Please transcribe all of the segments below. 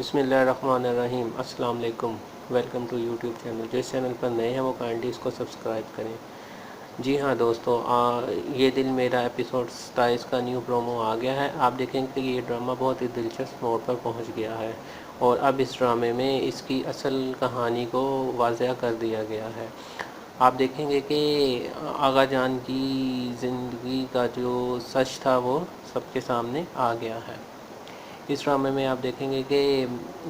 بسم اللہ الرحمن الرحیم۔ السلام علیکم، ویلکم ٹو یوٹیوب چینل۔ جس چینل پر نئے ہیں وہ کائنڈلی اس کو سبسکرائب کریں۔ جی ہاں دوستو، یہ دل میرا ایپیسوڈ 27 کا نیو پرومو آ گیا ہے۔ آپ دیکھیں کہ یہ ڈرامہ بہت ہی دلچسپ موڑ پر پہنچ گیا ہے اور اب اس ڈرامے میں اس کی اصل کہانی کو واضح کر دیا گیا ہے۔ آپ دیکھیں گے کہ آغا جان کی زندگی کا جو سچ تھا وہ سب کے سامنے آ گیا ہے۔ اس ڈرامے میں آپ دیکھیں گے کہ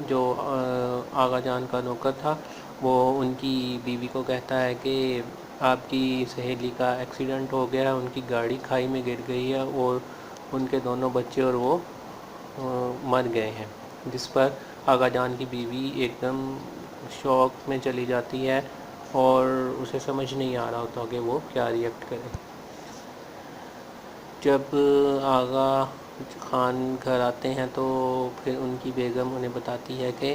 جو آغا جان کا نوکر تھا وہ ان کی بیوی کو کہتا ہے کہ آپ کی سہیلی کا ایکسیڈنٹ ہو گیا ہے، ان کی گاڑی کھائی میں گر گئی ہے اور ان کے دونوں بچے اور وہ مر گئے ہیں، جس پر آغا جان کی بیوی ایک دم شوق میں چلی جاتی ہے اور اسے سمجھ نہیں آ رہا ہوتا کہ وہ کیا ریئیکٹ کرے۔ جب آغا خان گھر آتے ہیں تو پھر ان کی بیگم انہیں بتاتی ہے کہ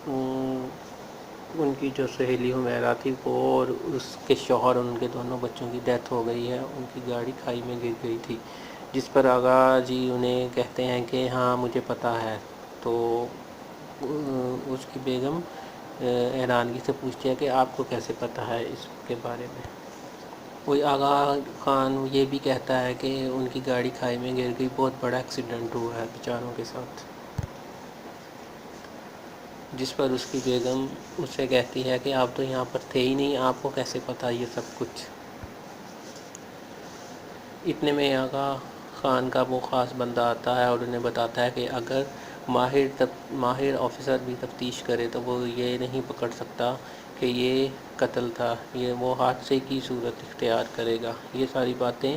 ان کی جو سہیلی حمیرہ تھی وہ اور اس کے شوہر اور ان کے دونوں بچوں کی ڈیتھ ہو گئی ہے، ان کی گاڑی کھائی میں گر گئی تھی، جس پر آغا جی انہیں کہتے ہیں کہ ہاں مجھے پتہ ہے۔ تو اس کی بیگم حیرانگی سے پوچھتی ہے کہ آپ کو کیسے پتہ ہے اس کے بارے میں۔ کوئی آغا خان یہ بھی کہتا ہے کہ ان کی گاڑی کھائی میں گر گئی، بہت بڑا ایکسیڈنٹ ہوا ہے بیچاروں کے ساتھ، جس پر اس کی بیگم اس سے کہتی ہے کہ آپ تو یہاں پر تھے ہی نہیں، آپ کو کیسے پتہ یہ سب کچھ۔ اتنے میں آغا خان کا وہ خاص بندہ آتا ہے اور انہیں بتاتا ہے کہ اگر ماہر آفیسر بھی تفتیش کرے تو وہ یہ نہیں پکڑ سکتا کہ یہ قتل تھا، یہ وہ حادثے کی صورت اختیار کرے گا۔ یہ ساری باتیں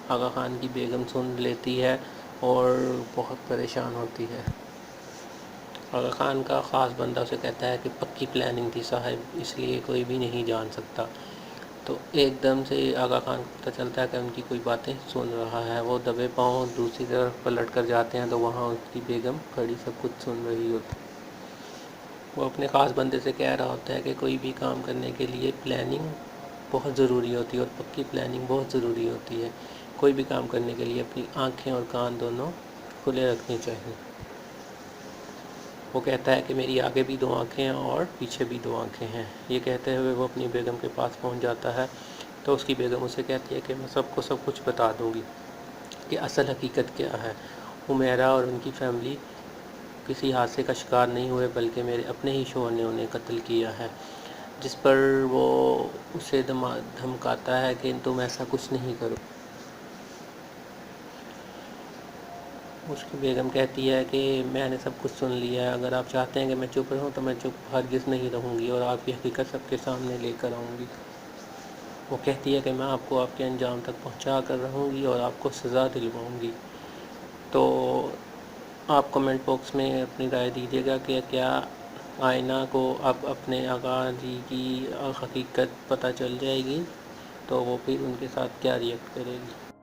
آغا خان کی بیگم سن لیتی ہے اور بہت پریشان ہوتی ہے۔ آغا خان کا خاص بندہ اسے کہتا ہے کہ پکی پلاننگ تھی صاحب، اس لیے کوئی بھی نہیں جان سکتا۔ تو ایک دم سے آغا خان کو پتہ چلتا ہے کہ ان کی کوئی باتیں سن رہا ہے۔ وہ دبے پاؤں دوسری طرف پلٹ کر جاتے ہیں تو وہاں اس کی بیگم کھڑی سب کچھ سن رہی ہوتی۔ وہ اپنے خاص بندے سے کہہ رہا ہوتا ہے کہ کوئی بھی کام کرنے کے لیے پلاننگ بہت ضروری ہوتی ہے اور پکی پلاننگ بہت ضروری ہوتی ہے۔ کوئی بھی کام کرنے کے لیے اپنی آنکھیں اور کان دونوں کھلے رکھنے چاہیے۔ وہ کہتا ہے کہ میری آگے بھی 2 آنکھیں ہیں اور پیچھے بھی 2 آنکھیں ہیں۔ یہ کہتے ہوئے وہ اپنی بیگم کے پاس پہنچ جاتا ہے تو اس کی بیگم اسے کہتی ہے کہ میں سب کچھ بتا دوں گی کہ اصل حقیقت کیا ہے۔ حمیرہ اور ان کی فیملی کسی حادثے کا شکار نہیں ہوئے بلکہ میرے اپنے ہی شوہر نے انہیں قتل کیا ہے، جس پر وہ اسے دھمکاتا ہے کہ تم ایسا کچھ نہیں کرو۔ اس کی بیگم کہتی ہے کہ میں نے سب کچھ سن لیا ہے، اگر آپ چاہتے ہیں کہ میں چپ رہوں تو میں چپ ہرگز نہیں رہوں گی اور آپ کی حقیقت سب کے سامنے لے کر آؤں گی۔ وہ کہتی ہے کہ میں آپ کو آپ کے انجام تک پہنچا کر رہوں گی اور آپ کو سزا دلواؤں گی۔ تو آپ کمنٹ باکس میں اپنی رائے دیجیے گا کہ کیا آئینہ کو اب اپنے آغا جی کی حقیقت پتہ چل جائے گی تو وہ پھر ان کے ساتھ کیا ریئیکٹ کرے گی۔